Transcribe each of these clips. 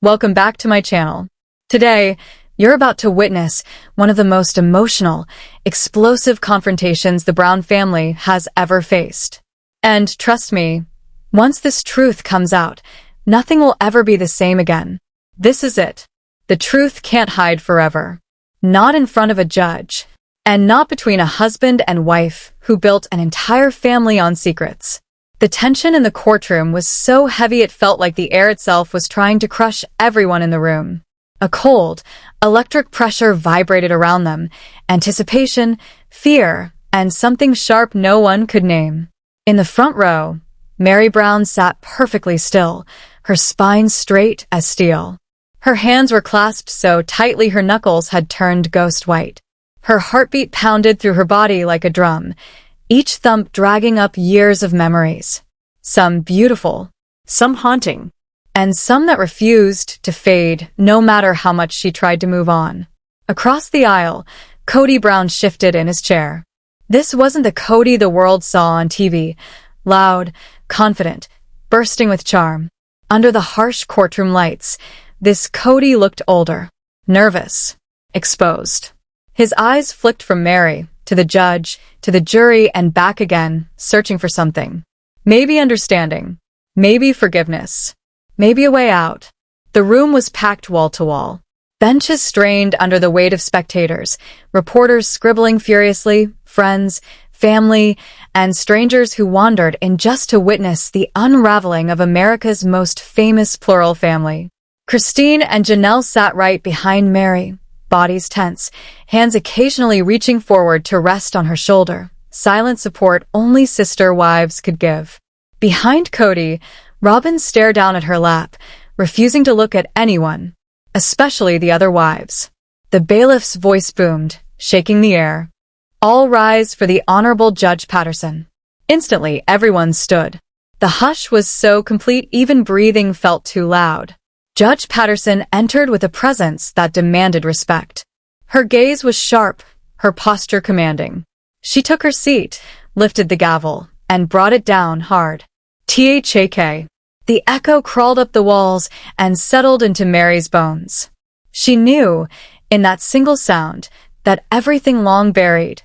Welcome back to my channel. Today, you're about to witness one of the most emotional, explosive confrontations the Brown family has ever faced. And trust me, once this truth comes out, nothing will ever be the same again. This is it. The truth can't hide forever. Not in front of a judge. And not between a husband and wife who built an entire family on secrets. The tension in the courtroom was so heavy it felt like the air itself was trying to crush everyone in the room. A cold, electric pressure vibrated around them, anticipation, fear, and something sharp no one could name. In the front row, Meri Brown sat perfectly still, her spine straight as steel. Her hands were clasped so tightly her knuckles had turned ghost white. Her heartbeat pounded through her body like a drum, each thump dragging up years of memories. Some beautiful, some haunting, and some that refused to fade no matter how much she tried to move on. Across the aisle, Kody Brown shifted in his chair. This wasn't the Kody the world saw on TV, loud, confident, bursting with charm. Under the harsh courtroom lights, this Kody looked older, nervous, exposed. His eyes flicked from Meri to the judge, to the jury, and back again, searching for something. Maybe understanding. Maybe forgiveness. Maybe a way out. The room was packed wall to wall. Benches strained under the weight of spectators, reporters scribbling furiously, friends, family, and strangers who wandered in just to witness the unraveling of America's most famous plural family. Christine and Janelle sat right behind Meri, bodies tense, hands occasionally reaching forward to rest on her shoulder, silent support only SisterWives could give. Behind Kody, Robin stared down at her lap, refusing to look at anyone, especially the other wives. The bailiff's voice boomed, shaking the air. All rise for the Honorable Judge Patterson. Instantly, everyone stood. The hush was so complete even breathing felt too loud. Judge Patterson entered with a presence that demanded respect. Her gaze was sharp, her posture commanding. She took her seat, lifted the gavel, and brought it down hard. THAK. The echo crawled up the walls and settled into Meri's bones. She knew, in that single sound, that everything long buried,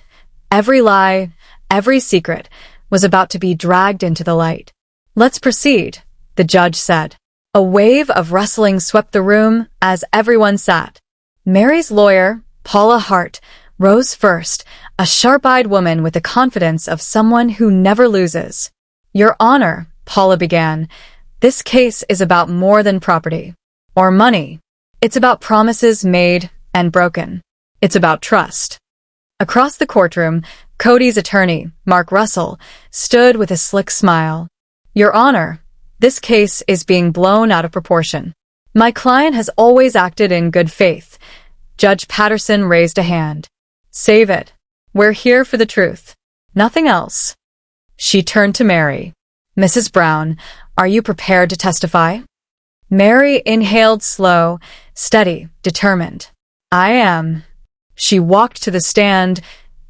every lie, every secret, was about to be dragged into the light. "Let's proceed," the judge said. A wave of rustling swept the room as everyone sat. Meri's lawyer, Paula Hart, rose first, a sharp-eyed woman with the confidence of someone who never loses. "Your Honor," Paula began, "this case is about more than property or money. It's about promises made and broken. It's about trust." Across the courtroom, Kody's attorney, Mark Russell, stood with a slick smile. "Your Honor, this case is being blown out of proportion. My client has always acted in good faith." Judge Patterson raised a hand. "Save it. We're here for the truth. Nothing else." She turned to Meri. "Mrs. Brown, are you prepared to testify?" Meri inhaled slow, steady, determined. "I am." She walked to the stand,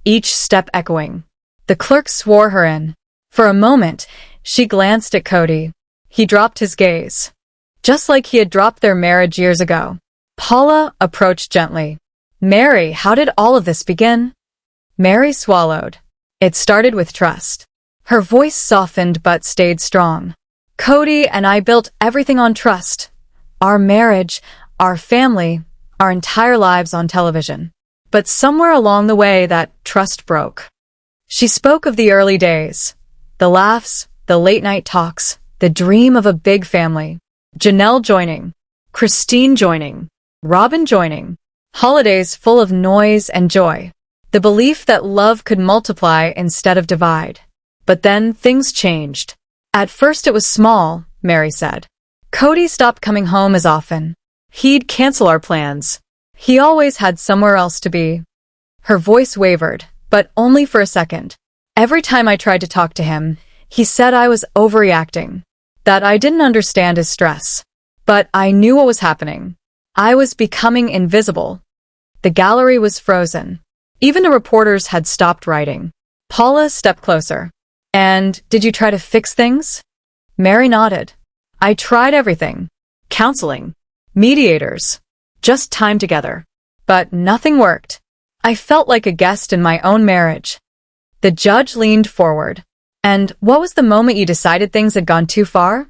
each step echoing. The clerk swore her in. For a moment, she glanced at Kody. He dropped his gaze. Just like he had dropped their marriage years ago. Paula approached gently. "Meri, how did all of this begin?" Meri swallowed. "It started with trust." Her voice softened but stayed strong. "Kody and I built everything on trust. Our marriage, our family, our entire lives on television. But somewhere along the way that trust broke." She spoke of the early days. The laughs, the late-night talks, the dream of a big family. Janelle joining, Christine joining, Robin joining. Holidays full of noise and joy. The belief that love could multiply instead of divide. But then things changed. "At first it was small," Meri said. "Kody stopped coming home as often. He'd cancel our plans. He always had somewhere else to be." Her voice wavered, but only for a second. "Every time I tried to talk to him, he said I was overreacting, that I didn't understand his stress. But I knew what was happening. I was becoming invisible." The gallery was frozen. Even the reporters had stopped writing. Paula stepped closer. "And did you try to fix things?" Meri nodded. "I tried everything. Counseling, mediators, just time together. But nothing worked. I felt like a guest in my own marriage. The judge leaned forward. And what was the moment you decided things had gone too far?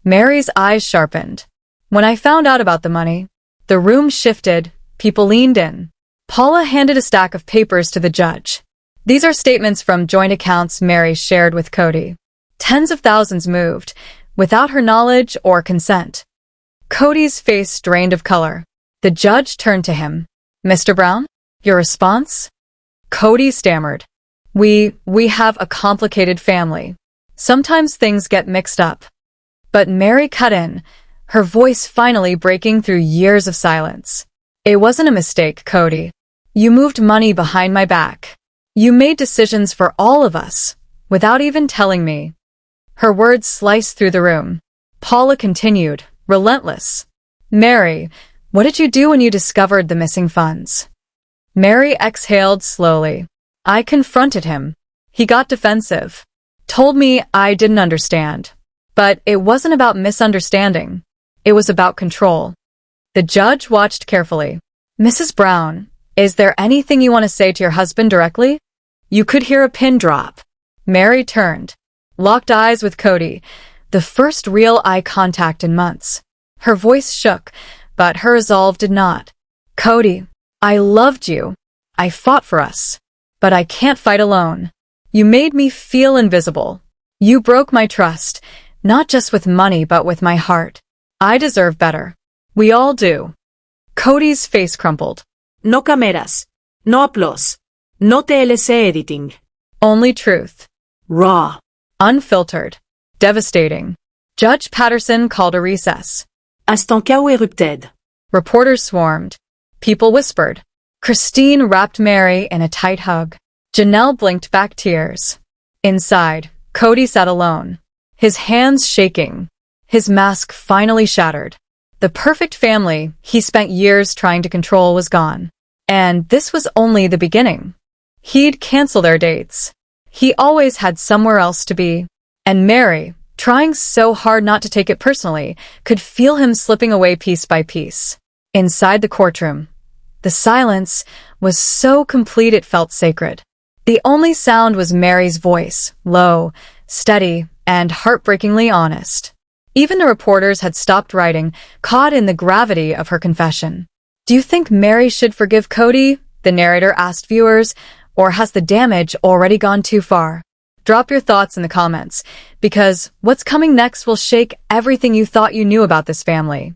Meri's eyes sharpened. When I found out about the money, the room shifted, people leaned in. Paula handed a stack of papers to the judge. These are statements from joint accounts Meri shared with Kody. Tens of thousands moved, without her knowledge or consent. Kody's face drained of color. The judge turned to him. Mr. Brown, your response? Kody stammered. We have a complicated family. Sometimes things get mixed up. But Meri cut in, her voice finally breaking through years of silence. It wasn't a mistake, Kody. You moved money behind my back. You made decisions for all of us, without even telling me. Her words sliced through the room. Paula continued, relentless. Meri, what did you do when you discovered the missing funds? Meri exhaled slowly. I confronted him. He got defensive. Told me I didn't understand. But it wasn't about misunderstanding. It was about control. The judge watched carefully. Mrs. Brown, is there anything you want to say to your husband directly? You could hear a pin drop. Meri turned, locked eyes with Kody, the first real eye contact in months. Her voice shook, but her resolve did not. Kody, I loved you. I fought for us. But I can't fight alone. You made me feel invisible. You broke my trust, not just with money but with my heart. I deserve better. We all do. Kody's face crumpled. No cameras. No applause. No TLC editing. Only truth. Raw. Unfiltered. Devastating. Judge Patterson called a recess. Instant chaos erupted. Reporters swarmed. People whispered. Christine wrapped Meri in a tight hug. Janelle blinked back tears. Inside, Kody sat alone, his hands shaking. His mask finally shattered. The perfect family he spent years trying to control was gone. And this was only the beginning. He'd cancel their dates. He always had somewhere else to be. And Meri, trying so hard not to take it personally, could feel him slipping away piece by piece. Inside the courtroom, the silence was so complete it felt sacred. The only sound was Meri's voice, low, steady, and heartbreakingly honest. Even the reporters had stopped writing, caught in the gravity of her confession. Do you think Meri should forgive Kody? The narrator asked viewers, or has the damage already gone too far? Drop your thoughts in the comments, because what's coming next will shake everything you thought you knew about this family.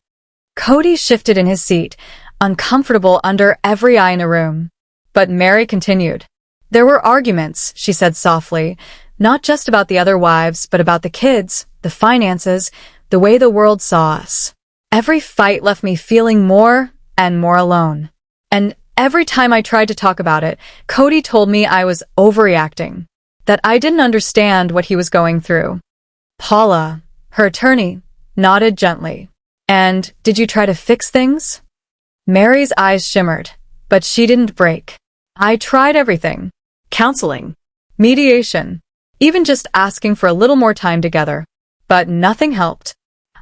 Kody shifted in his seat, uncomfortable under every eye in the room. But Meri continued. There were arguments, she said softly, not just about the other wives, but about the kids, the finances, the way the world saw us. Every fight left me feeling more and more alone. And every time I tried to talk about it, Kody told me I was overreacting, that I didn't understand what he was going through. Paula, her attorney, nodded gently. And did you try to fix things? Meri's eyes shimmered, but she didn't break. I tried everything. Counseling, mediation, even just asking for a little more time together. But nothing helped.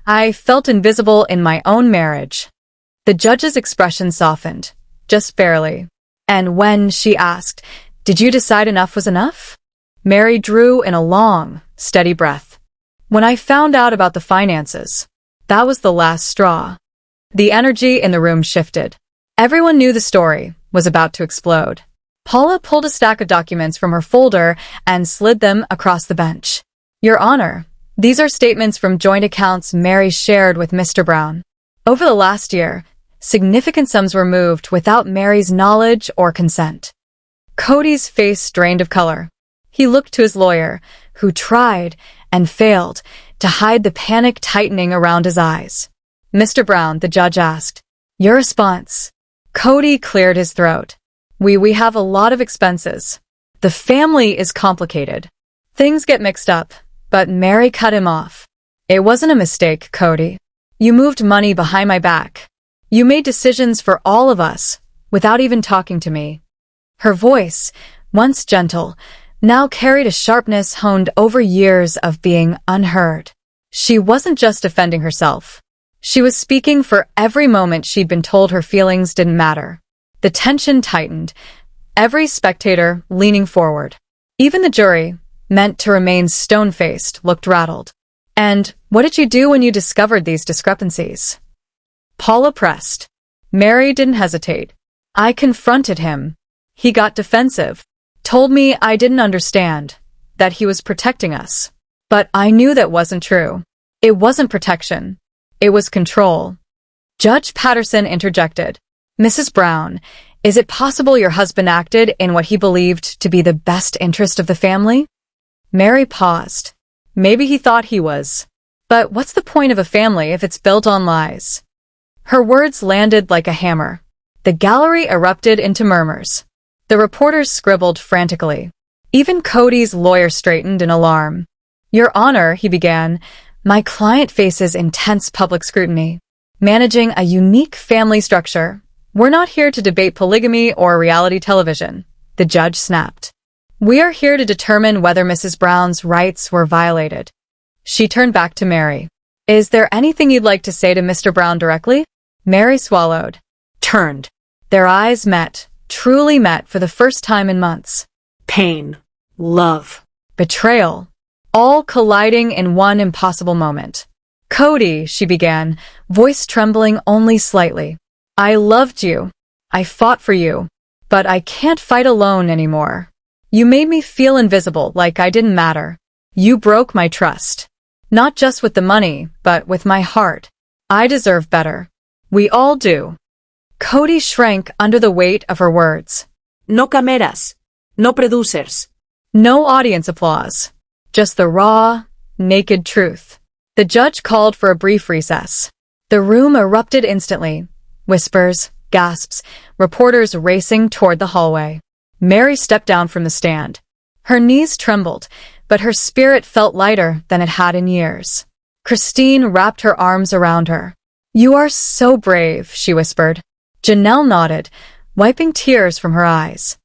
I felt invisible in my own marriage. The judge's expression softened, just barely. And when she asked, did you decide enough was enough? Meri drew in a long, steady breath. When I found out about the finances, that was the last straw. The energy in the room shifted. Everyone knew the story was about to explode. Paula pulled a stack of documents from her folder and slid them across the bench. Your Honor, these are statements from joint accounts Meri shared with Mr. Brown. Over the last year, significant sums were moved without Meri's knowledge or consent. Kody's face drained of color. He looked to his lawyer, who tried and failed to hide the panic tightening around his eyes. Mr. Brown, the judge asked, your response? Kody cleared his throat. We have a lot of expenses. The family is complicated. Things get mixed up, but Meri cut him off. It wasn't a mistake, Kody. You moved money behind my back. You made decisions for all of us, without even talking to me. Her voice, once gentle, now carried a sharpness honed over years of being unheard. She wasn't just defending herself. She was speaking for every moment she'd been told her feelings didn't matter. The tension tightened, every spectator leaning forward. Even the jury, meant to remain stone-faced, looked rattled. "And what did you do when you discovered these discrepancies?" Paula pressed. Meri didn't hesitate. "I confronted him. He got defensive. Told me I didn't understand, that he was protecting us. But I knew that wasn't true. It wasn't protection. It was control." Judge Patterson interjected. "Mrs. Brown, is it possible your husband acted in what he believed to be the best interest of the family?" Meri paused. Maybe he thought he was. But what's the point of a family if it's built on lies? Her words landed like a hammer. The gallery erupted into murmurs. The reporters scribbled frantically. Even Kody's lawyer straightened in alarm. "Your Honor," he began, "my client faces intense public scrutiny. Managing a unique family structure. We're not here to debate polygamy or reality television," the judge snapped. "We are here to determine whether Mrs. Brown's rights were violated." She turned back to Meri. "Is there anything you'd like to say to Mr. Brown directly?" Meri swallowed. Turned. Their eyes met, truly met for the first time in months. Pain. Love. Betrayal. All colliding in one impossible moment. "Kody," she began, voice trembling only slightly. "I loved you. I fought for you. But I can't fight alone anymore. You made me feel invisible, like I didn't matter. You broke my trust. Not just with the money, but with my heart. I deserve better. We all do." Kody shrank under the weight of her words. No cameras. No producers. No audience applause. Just the raw, naked truth. The judge called for a brief recess. The room erupted instantly. Whispers, gasps, reporters racing toward the hallway. Meri stepped down from the stand. Her knees trembled, but her spirit felt lighter than it had in years. Christine wrapped her arms around her. "You are so brave," she whispered. Janelle nodded, wiping tears from her eyes.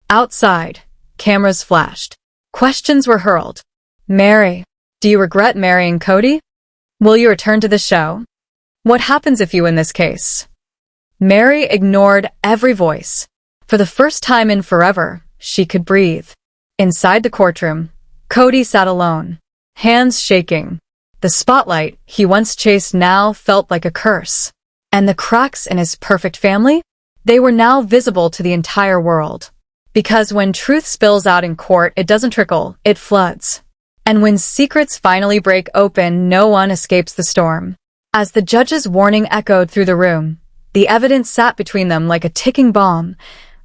Outside, cameras flashed. Questions were hurled. "Meri, do you regret marrying Kody? Will you return to the show? What happens if you win this case?" Meri ignored every voice. For the first time in forever, she could breathe. Inside the courtroom, Kody sat alone, hands shaking. The spotlight he once chased now felt like a curse. And the cracks in his perfect family? They were now visible to the entire world. Because when truth spills out in court, it doesn't trickle, it floods. And when secrets finally break open, no one escapes the storm. As the judge's warning echoed through the room, the evidence sat between them like a ticking bomb,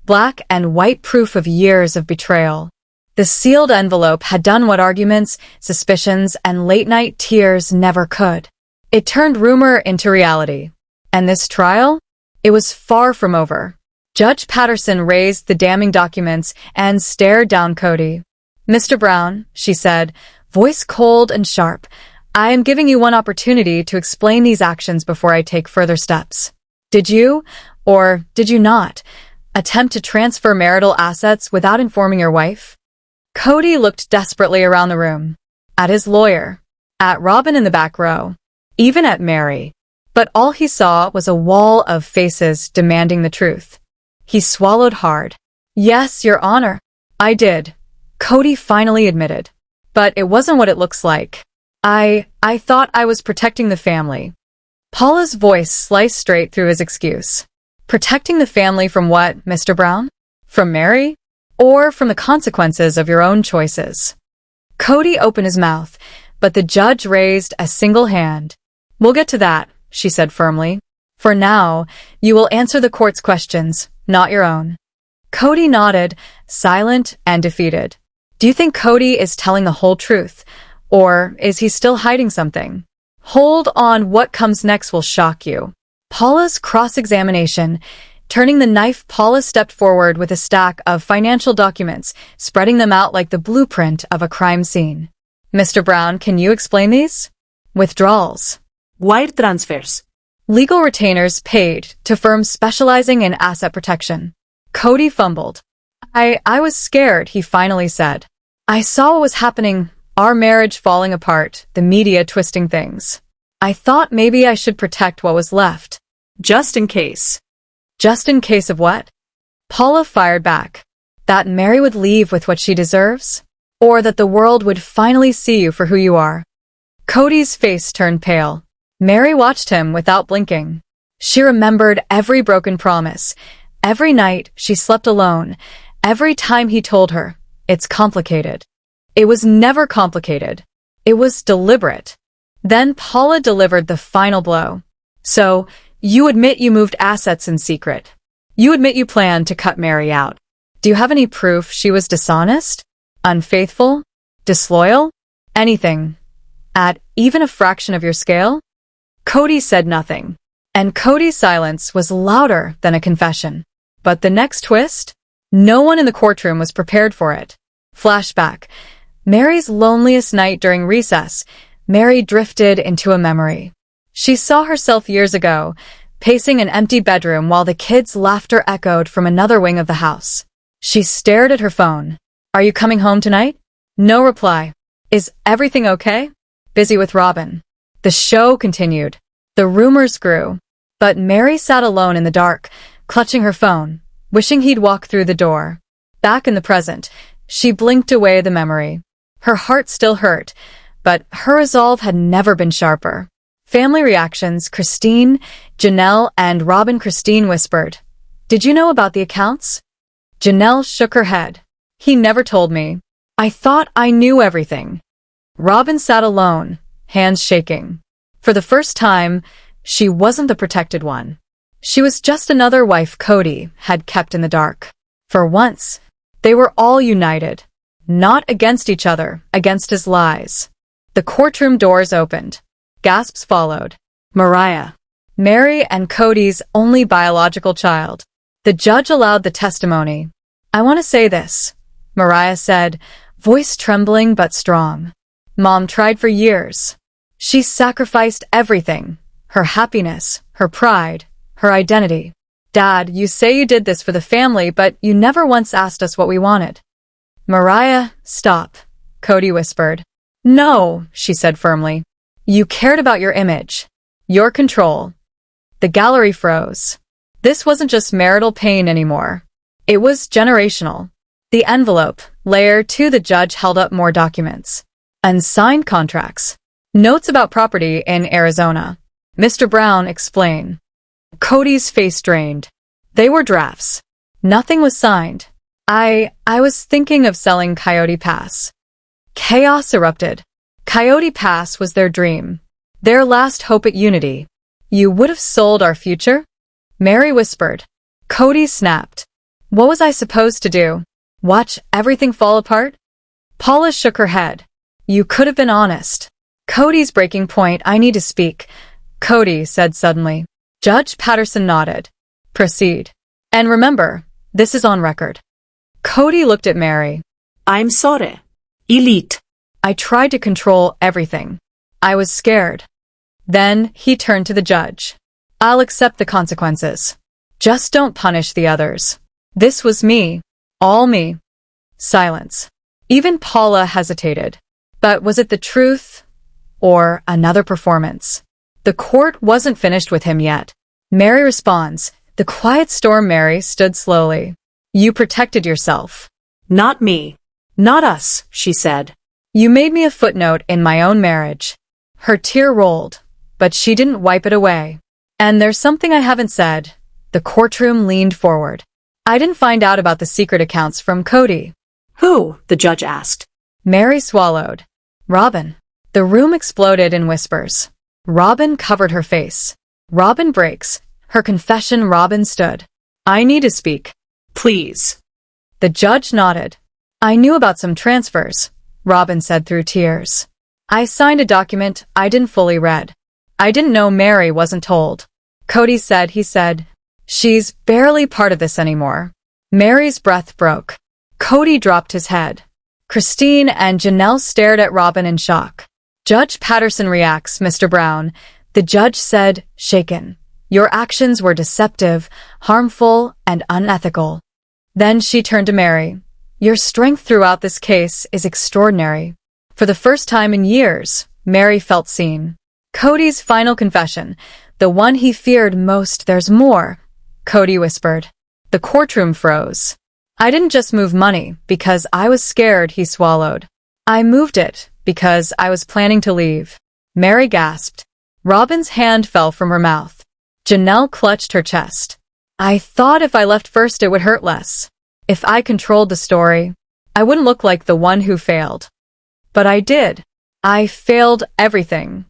black and white proof of years of betrayal. The sealed envelope had done what arguments, suspicions, and late-night tears never could. It turned rumor into reality. And this trial? It was far from over. Judge Patterson raised the damning documents and stared down Kody. "Mr. Brown," she said, voice cold and sharp, "I am giving you one opportunity to explain these actions before I take further steps. Did you, or did you not, attempt to transfer marital assets without informing your wife?" Kody looked desperately around the room. At his lawyer. At Robin in the back row. Even at Meri. But all he saw was a wall of faces demanding the truth. He swallowed hard. "Yes, Your Honor. I did," Kody finally admitted. "But it wasn't what it looks like. I thought I was protecting the family." Paula's voice sliced straight through his excuse. "Protecting the family from what, Mr. Brown? From Meri? Or from the consequences of your own choices?" Kody opened his mouth, but the judge raised a single hand. "We'll get to that," she said firmly. "For now, you will answer the court's questions, not your own." Kody nodded, silent and defeated. "Do you think Kody is telling the whole truth? Or is he still hiding something? Hold on, what comes next will shock you." Paula's cross-examination. Turning the knife, Paula stepped forward with a stack of financial documents, spreading them out like the blueprint of a crime scene. "Mr. Brown, can you explain these?" "Withdrawals. Wire transfers. Legal retainers paid to firms specializing in asset protection." Kody fumbled. I was scared," he finally said. "I saw what was happening, our marriage falling apart, the media twisting things. I thought maybe I should protect what was left. Just in case. Just in case of what? Paula fired back. That Meri would leave with what she deserves? Or that the world would finally see you for who you are? Kody's face turned pale. Meri watched him without blinking. She remembered every broken promise, every night she slept alone, every time he told her, "It's complicated." It was never complicated. It was deliberate. Then Paula delivered the final blow. "So, you admit you moved assets in secret. You admit you planned to cut Meri out. Do you have any proof she was dishonest? Unfaithful? Disloyal? Anything? At even a fraction of your scale?" Kody said nothing. And Kody's silence was louder than a confession. But the next twist? No one in the courtroom was prepared for it. Flashback. Meri's loneliest night during recess. Meri drifted into a memory. She saw herself years ago, pacing an empty bedroom while the kids' laughter echoed from another wing of the house. She stared at her phone. "Are you coming home tonight?" No reply. "Is everything okay?" "Busy with Robin." The show continued. The rumors grew. But Meri sat alone in the dark, clutching her phone, wishing he'd walk through the door. Back in the present, she blinked away the memory. Her heart still hurt, but her resolve had never been sharper. Family reactions. Christine, Janelle, and Robin. Christine whispered, "Did you know about the accounts?" Janelle shook her head. "He never told me. I thought I knew everything." Robin sat alone, hands shaking. For the first time, she wasn't the protected one. She was just another wife Kody had kept in the dark. For once, they were all united. Not against each other, against his lies. The courtroom doors opened. Gasps followed. Mariah, Meri and Kody's only biological child. The judge allowed the testimony. "I want to say this," Mariah said, voice trembling but strong. "Mom tried for years. She sacrificed everything. Her happiness, her pride, her identity. Dad, you say you did this for the family, but you never once asked us what we wanted." "Mariah, stop," Kody whispered. "No," she said firmly. "You cared about your image. Your control." The gallery froze. This wasn't just marital pain anymore. It was generational. The envelope, layer 2. The judge held up more documents. Unsigned contracts. Notes about property in Arizona. "Mr. Brown, explain." Kody's face drained. They were drafts. Nothing was signed. I was thinking of selling Coyote Pass." Chaos erupted. Coyote Pass was their dream. Their last hope at unity. "You would have sold our future?" Meri whispered. Kody snapped. "What was I supposed to do? Watch everything fall apart?" Paula shook her head. "You could have been honest." Kody's breaking point. "I need to speak," Kody said suddenly. Judge Patterson nodded. "Proceed. And remember, this is on record." Kody looked at Meri. I'm sorry. Elite. "I tried to control everything. I was scared." Then he turned to the judge. "I'll accept the consequences. Just don't punish the others. This was me. All me." Silence. Even Paula hesitated. But was it the truth? Or another performance? The court wasn't finished with him yet. Meri responds. The quiet storm. Meri stood slowly. "You protected yourself." Not me. Not us, she said. "You made me a footnote in my own marriage." Her tear rolled, but she didn't wipe it away. "And there's something I haven't said." The courtroom leaned forward. "I didn't find out about the secret accounts from Kody." Who? The judge asked. Meri swallowed. "Robin." The room exploded in whispers. Robin covered her face. Robin breaks. Her confession. Robin stood. "I need to speak." Please. The judge nodded. "I knew about some transfers," Robin said through tears. "I signed a document I didn't fully read. I didn't know Meri wasn't told." Kody said. He said, "She's barely part of this anymore." Meri's breath broke. Kody dropped his head. Christine and Janelle stared at Robin in shock. Judge Patterson reacts. "Mr. Brown," the judge said, shaken. "Your actions were deceptive, harmful, and unethical." Then she turned to Meri. "Your strength throughout this case is extraordinary." For the first time in years, Meri felt seen. Kody's final confession. The one he feared most. There's more, Kody whispered. The courtroom froze. I didn't just move money because I was scared, he swallowed. I moved it because I was planning to leave. Meri gasped. Robin's hand fell from her mouth. Janelle clutched her chest. I thought if I left first it would hurt less. If I controlled the story, I wouldn't look like the one who failed. But I did. I failed everything.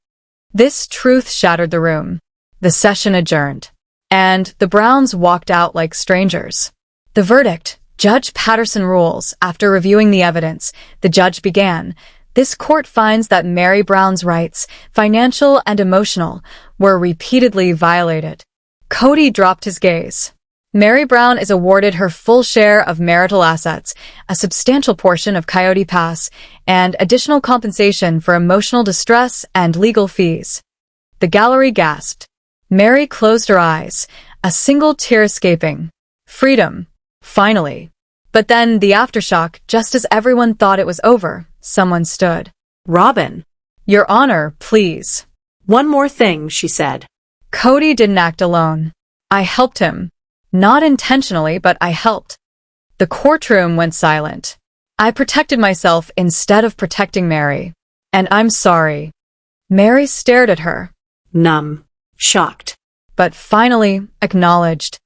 This truth shattered the room. The session adjourned. And the Browns walked out like strangers. The verdict. Judge Patterson rules. After reviewing the evidence, the judge began. This court finds that Meri Brown's rights, financial and emotional, were repeatedly violated. Kody dropped his gaze. Meri Brown is awarded her full share of marital assets, a substantial portion of Coyote Pass, and additional compensation for emotional distress and legal fees. The gallery gasped. Meri closed her eyes, a single tear escaping. Freedom. Finally. But then the aftershock, just as everyone thought it was over, someone stood. Robin. Your Honor, please. One more thing, she said. Kody didn't act alone. I helped him. Not intentionally, but I helped. The courtroom went silent. I protected myself instead of protecting Meri. And I'm sorry. Meri stared at her. Numb. Shocked. But finally acknowledged.